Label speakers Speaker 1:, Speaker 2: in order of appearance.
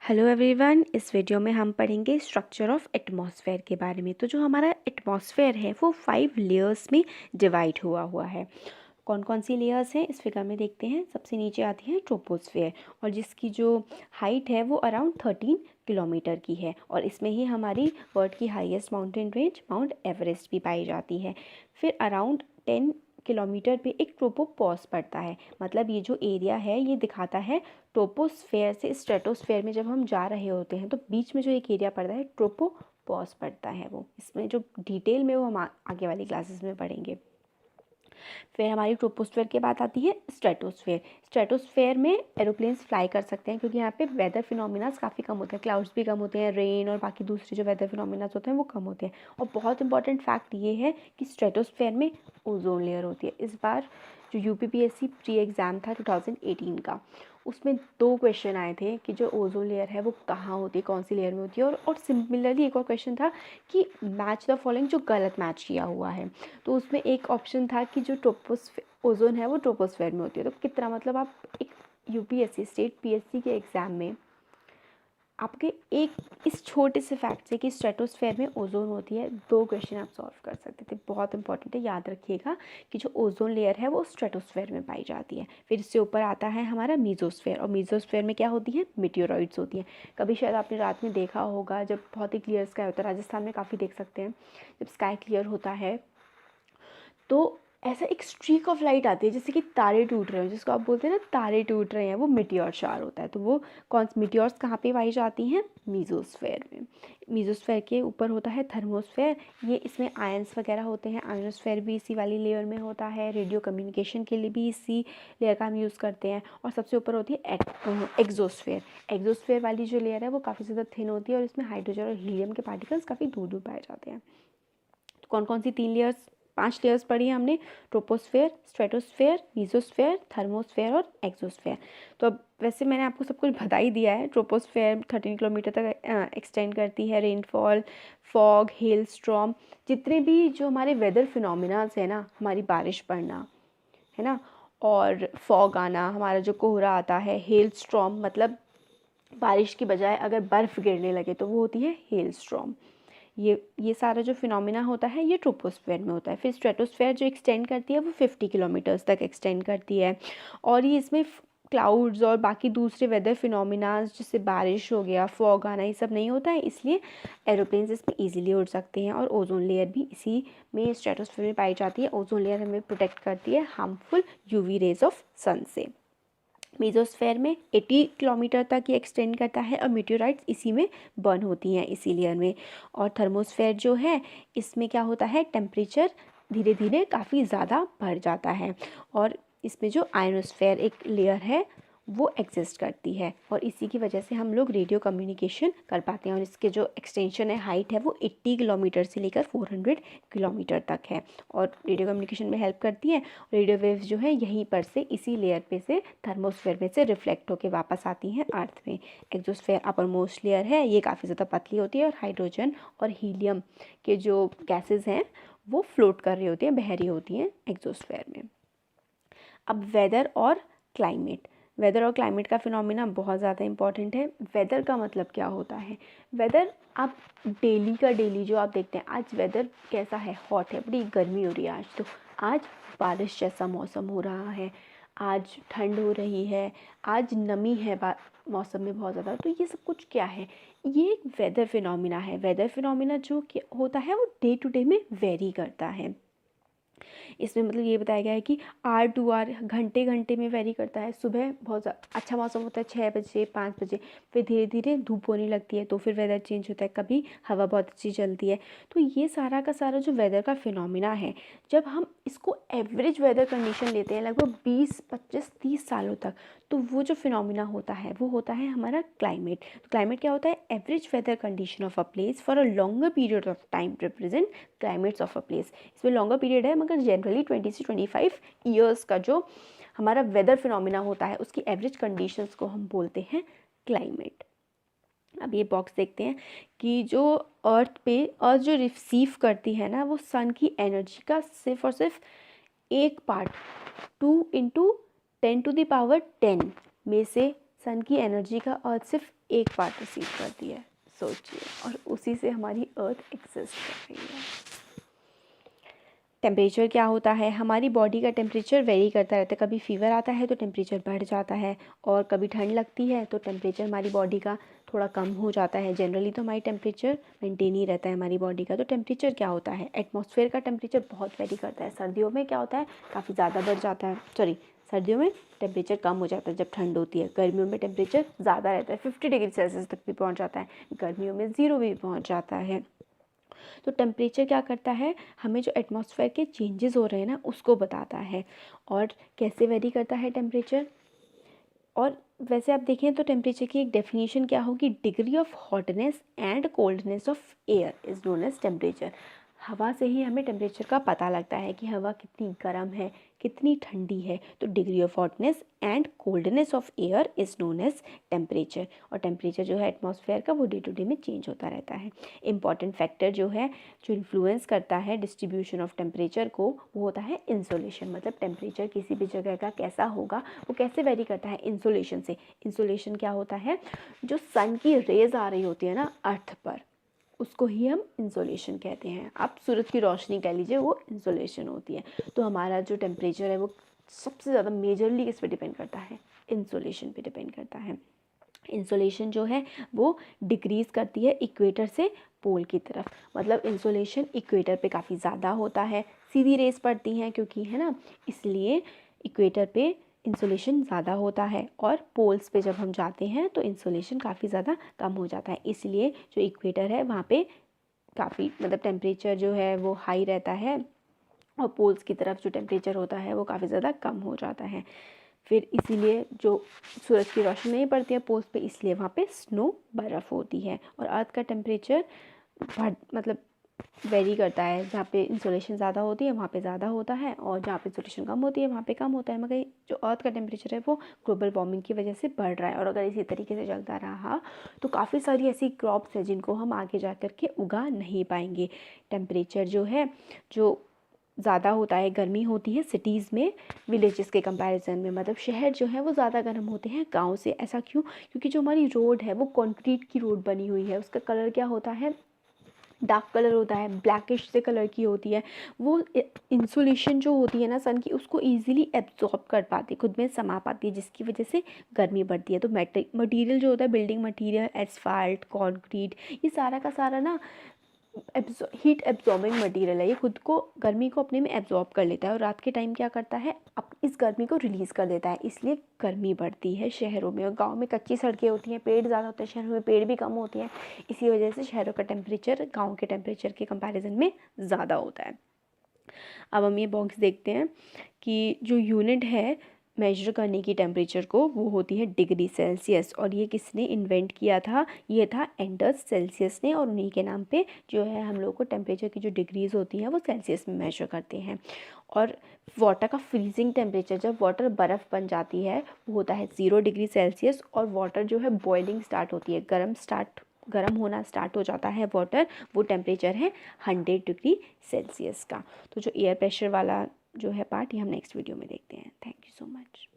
Speaker 1: Hello everyone, इस video में हम पढ़ेंगे स्ट्रक्चर ऑफ एटमॉस्फेयर के बारे में। तो जो हमारा एटमॉस्फेयर है वो 5 लेयर्स में डिवाइड हुआ है। कौन कौन सी लेयर्स हैं इस फिगर में देखते हैं। सबसे नीचे आती है ट्रोपोस्फेयर, और जिसकी जो हाइट है वो अराउंड 13 किलोमीटर की है, और इसमें ही हमारी वर्ल्ड की highest mountain range mount Everest भी पाई जाती है। फिर अराउंड 10 किलोमीटर पे एक ट्रोपोपॉज पड़ता है। मतलब ये जो एरिया है ये दिखाता है ट्रोपोस्फेयर से स्ट्रेटोस्फेयर में जब हम जा रहे होते हैं तो बीच में जो एक एरिया पड़ता है ट्रोपोपॉज पड़ता है। वो इसमें जो डिटेल में वो हम आगे वाली क्लासेस में पढ़ेंगे। फिर हमारी ट्रोपोस्फेयर के बाद आती है स्ट्रेटोस्फेयर। स्ट्रेटोस्फेयर में एरोप्लेन्स फ्लाई कर सकते हैं क्योंकि यहाँ पे वेदर फिनोमिनास काफ़ी कम होते हैं, क्लाउड्स भी कम होते हैं, रेन और बाकी दूसरे जो वेदर फिनोमिनास होते हैं वो कम होते हैं। और बहुत इंपॉर्टेंट फैक्ट ये है कि स्ट्रेटोस्फेयर में ओजोन लेयर होती है। इस बार जो यूपीपीएससी प्री एग्ज़ाम था 2018 का, उसमें 2 क्वेश्चन आए थे कि जो ओजोन लेयर है वो कहाँ होती है, कौन सी लेयर में होती है। और सिमिलरली एक और क्वेश्चन था कि मैच द फॉलोइंग, जो गलत मैच किया हुआ है। तो उसमें एक ऑप्शन था कि जो ओजोन है वो ट्रोपोस्फेयर में होती है। तो कितना मतलब आप एक यूपीएससी स्टेट पीएससी के एग्ज़ाम में आपके एक इस छोटे से फैक्ट से कि स्ट्रेटोस्फेयर में ओजोन होती है 2 क्वेश्चन आप सॉल्व कर सकते थे। बहुत इंपॉर्टेंट है, याद रखिएगा कि जो ओजोन लेयर है वो स्ट्रेटोस्फेयर में पाई जाती है। फिर इससे ऊपर आता है हमारा मीजोस्फेयर, और मीजोस्फेयर में क्या होती है, मीटियोरॉइड्स होती हैं। कभी शायद आपने रात में देखा होगा जब बहुत ही क्लियर स्काई होता है, राजस्थान में काफ़ी देख सकते हैं, जब स्काई क्लियर होता है तो ऐसा एक स्ट्रीक ऑफ लाइट आती है जैसे कि तारे टूट रहे हो, जिसको आप बोलते हैं ना तारे टूट रहे हैं, वो मिटियोर शार होता है। तो वो कौन मिटियोर्स कहाँ पे पाई जाती हैं, मीजोस्फेयर में। मीजोस्फेयर के ऊपर होता है थर्मोस्फेयर, ये इसमें आयंस वगैरह होते हैं। आयनोस्फेयर भी इसी वाली लेयर में होता है, रेडियो कम्युनिकेशन के लिए भी इसी लेयर का हम यूज़ करते हैं। और सबसे ऊपर होती है एक्जोस्फेयर। एक्जोस्फेयर वाली जो लेयर है वो काफ़ी ज़्यादा थिन होती है और इसमें हाइड्रोजन और हीलियम के पार्टिकल्स काफ़ी दूर दूर पाए जाते हैं। तो कौन कौन सी 5 लेयर्स पढ़ी हैं हमने, ट्रोपोस्फेयर, स्ट्रेटोस्फेयर, मीजोस्फेयर, थर्मोस्फेयर और एक्सोस्फेयर। तो अब वैसे मैंने आपको सब कुछ बता ही दिया है। ट्रोपोस्फेयर 13 किलोमीटर तक एक्सटेंड करती है। रेनफॉल, फॉग, हेल स्टॉर्म, जितने भी जो हमारे वेदर फिनोमिनाज है ना, हमारी बारिश पड़ना है ना, और फॉग आना, हमारा जो कोहरा आता है, हेल स्टॉर्म मतलब बारिश की बजाय अगर बर्फ़ गिरने लगे तो वो होती है हेल स्टॉर्म। ये सारा जो फिनोमिना होता है ये ट्रोपोस्फेयर में होता है। फिर स्ट्रेटोस्फेयर जो एक्सटेंड करती है वो 50 किलोमीटर्स तक एक्सटेंड करती है, और ये इसमें क्लाउड्स और बाकी दूसरे वेदर फिनोमिनाज जैसे बारिश हो गया, फॉग आना, ये सब नहीं होता है, इसलिए एरोप्लेन्स इसमें ईजिली उड़ सकते हैं। और ओजोन लेयर भी इसी में स्ट्रेटोस्फेयर में पाई जाती है। ओजोन लेयर हमें प्रोटेक्ट करती है हार्मफुल यूवी रेज ऑफ सन से। मीजोस्फेयर में 80 किलोमीटर तक ये एक्सटेंड करता है, और मीटियोराइट्स इसी में बर्न होती हैं इसी लेयर में। और थर्मोस्फेयर जो है इसमें क्या होता है, टेम्परेचर धीरे धीरे काफ़ी ज़्यादा बढ़ जाता है। और इसमें जो आयनोस्फेयर एक लेयर है वो एग्जिस्ट करती है, और इसी की वजह से हम लोग रेडियो कम्युनिकेशन कर पाते हैं। और इसके जो एक्सटेंशन है, हाइट है, वो 80 किलोमीटर से लेकर 400 किलोमीटर तक है, और रेडियो कम्युनिकेशन में हेल्प करती है। रेडियो वेव्स जो है यहीं पर से इसी लेयर पे से थर्मोस्फेयर में से रिफ्लेक्ट होकर वापस आती हैं अर्थ में। एक्सोस्फेयर अपर मोस्ट लेयर है, ये काफ़ी ज़्यादा पतली होती है, और हाइड्रोजन और हीलियम के जो गैसेज हैं वो फ्लोट कर रही होती हैं, बह रही होती हैं एक्सोस्फेयर में। अब वेदर और क्लाइमेट। वेदर और क्लाइमेट का फिनोमिना बहुत ज़्यादा इंपॉर्टेंट है। वेदर का मतलब क्या होता है, वेदर आप डेली का डेली जो आप देखते हैं, आज वेदर कैसा है, हॉट है, बड़ी गर्मी हो रही है आज, तो आज बारिश जैसा मौसम हो रहा है, आज ठंड हो रही है, आज नमी है मौसम में बहुत ज़्यादा। तो ये सब कुछ क्या है, ये एक वेदर फिनोमिना है। वेदर फिनोमिना जो होता है वो डे टू डे में वेरी करता है। इसमें मतलब ये बताया गया है कि आर टू आर, घंटे घंटे में वेरी करता है। सुबह बहुत अच्छा मौसम होता है 6 बजे 5 बजे, फिर धीरे धीरे धूप होने लगती है, तो फिर वेदर चेंज होता है, कभी हवा बहुत अच्छी चलती है। तो ये सारा का सारा जो वेदर का फिनोमिना है, जब हम इसको एवरेज वेदर कंडीशन लेते हैं लगभग 20 25 30 सालों तक, तो वो जो फिनोमिना होता है वो होता है हमारा क्लाइमेट। तो क्लाइमेट क्या होता है, average weather condition of a place for a longer period of time represent climates of a place. इसमें लॉन्गर पीरियड है, मगर जनरली 20 से 25 ईयर्स का जो हमारा वेदर फिनोमिना होता है उसकी एवरेज कंडीशंस को हम बोलते हैं क्लाइमेट। अब ये बॉक्स देखते हैं कि जो अर्थ जो रिसीव करती है ना, वो सन की एनर्जी का सिर्फ और सिर्फ एक पार्ट 2 × 10⁻10 में से सन की एनर्जी का अर्थ सिर्फ 1 पार्ट रिसीव करती है, सोचिए, और उसी से हमारी अर्थ एग्जिस्ट कर रही है। टेम्परेचर क्या होता है, हमारी बॉडी का टेम्परेचर वेरी करता रहता है। कभी फीवर आता है तो टेम्परेचर बढ़ जाता है, और कभी ठंड लगती है तो टेम्परेचर हमारी बॉडी का थोड़ा कम हो जाता है। जनरली तो हमारी टेम्परेचर मेंटेन ही रहता है हमारी बॉडी का। तो टेम्परेचर क्या होता है, एटमॉस्फेयर का टेम्परेचर बहुत वेरी करता है। सर्दियों में क्या होता है, काफ़ी ज़्यादा बढ़ जाता है, सर्दियों में टेम्परेचर कम हो जाता है जब ठंड होती है। गर्मियों में टेम्परेचर ज़्यादा रहता है, 50 डिग्री सेल्सियस तक भी पहुँच जाता है। गर्मियों में 0 भी पहुँच जाता है। तो टेम्परेचर क्या करता है, हमें जो एटमॉस्फेयर के चेंजेस हो रहे हैं ना उसको बताता है। और कैसे वेरी करता है टेम्परेचर, और वैसे आप देखें तो टेम्परेचर की एक डेफिनेशन क्या होगी, degree of hotness and coldness of air is known as temperature. हवा से ही हमें टेम्परेचर का पता लगता है कि हवा कितनी गर्म है, कितनी ठंडी है। तो degree of hotness and coldness of air is known as temperature. और टेम्परेचर जो है एटमॉस्फेयर का, वो डे टू डे में चेंज होता रहता है। इंपॉर्टेंट फैक्टर जो है, जो इन्फ्लुएंस करता है डिस्ट्रीब्यूशन ऑफ टेम्परेचर को, वो होता है इंसोलेशन। मतलब टेम्परेचर किसी भी जगह का कैसा होगा, वो कैसे वेरी करता है, इंसोलेशन से। इंसोलेशन क्या होता है, जो सन की रेज आ रही होती है ना अर्थ पर, उसको ही हम इंसोलेशन कहते हैं। आप सूरज की रोशनी कह लीजिए, वो इंसोलेशन होती है। तो हमारा जो टेम्परेचर है वो सबसे ज़्यादा मेजरली किस पे डिपेंड करता है, इंसोलेशन पे डिपेंड करता है। इंसोलेशन जो है वो डिक्रीज़ करती है इक्वेटर से पोल की तरफ। मतलब इंसोलेशन इक्वेटर पे काफ़ी ज़्यादा होता है, सीधी रेस पड़ती हैं क्योंकि, है ना, इसलिए इक्वेटर पे इंसोलेशन ज़्यादा होता है। और पोल्स पे जब हम जाते हैं तो इंसोलेशन काफ़ी ज़्यादा कम हो जाता है। इसलिए जो इक्वेटर है वहाँ पे काफ़ी मतलब टेम्परेचर जो है वो हाई रहता है, और पोल्स की तरफ जो टेम्परेचर होता है वो काफ़ी ज़्यादा कम हो जाता है। फिर इसीलिए जो सूरज की रोशनी नहीं पड़ती है पोल्स पे, इसलिए वहाँ पे स्नो, बर्फ़ होती है। और अर्थ का टेम्परेचर मतलब वेरी करता है, जहाँ पे इंसोलेशन ज़्यादा होती है वहाँ पे ज़्यादा होता है, और जहाँ पे इंसोलेशन कम होती है वहाँ पे कम होता है। मगर जो अर्थ का टेम्परेचर है वो ग्लोबल वार्मिंग की वजह से बढ़ रहा है। और अगर इसी तरीके से चलता रहा तो काफ़ी सारी ऐसी क्रॉप्स हैं जिनको हम आगे जा कर के उगा नहीं पाएंगे। टेम्परेचर जो है, जो ज़्यादा होता है, गर्मी होती है सिटीज़ में विलेजेस के कंपैरिजन में। मतलब शहर जो है वो ज़्यादा गर्म होते हैं गांव से। ऐसा क्यों, क्योंकि जो हमारी रोड है वो कंक्रीट की रोड बनी हुई है, उसका कलर क्या होता है, डार्क कलर होता है, ब्लैकिश से कलर की होती है। वो इंसुलेशन जो होती है ना सन की, उसको इजीली एब्जॉर्ब कर पाती है, खुद में समा पाती है, जिसकी वजह से गर्मी बढ़ती है। तो मटेरियल जो होता है, बिल्डिंग मटेरियल, एसफाल्ट, कंक्रीट, ये सारा का सारा ना हीट एब्जॉर्बिंग मटेरियल है। ये खुद को, गर्मी को अपने में एब्जॉर्ब कर लेता है, और रात के टाइम क्या करता है, अब इस गर्मी को रिलीज़ कर देता है। इसलिए गर्मी बढ़ती है शहरों में। और गांव में कच्ची सड़कें होती हैं, पेड़ ज़्यादा होते हैं, शहरों में पेड़ भी कम होते हैं। इसी वजह से शहरों का टेम्परेचर गाँव के टेम्परेचर के कंपेरिजन में ज़्यादा होता है। अब हम ये बॉक्स देखते हैं कि जो यूनिट है मेजर करने की टेम्परेचर को, वो होती है डिग्री सेल्सियस। और ये किसने इन्वेंट किया था, ये था एंडर्स सेल्सियस ने। और उन्हीं के नाम पे जो है हम लोग को टेम्परेचर की जो डिग्रीज़ होती हैं वो सेल्सियस में मेजर करते हैं। और वाटर का फ्रीजिंग टेम्परेचर, जब वाटर बर्फ़ बन जाती है, वो होता है 0 डिग्री सेल्सियस। और वाटर जो है बॉइलिंग स्टार्ट होती है, गर्म होना स्टार्ट हो जाता है वाटर, वो टेम्परेचर है 100 डिग्री सेल्सियस का। तो जो एयर प्रेशर वाला जो है पार्ट, ये हम नेक्स्ट वीडियो में देखते हैं। Thank you so much.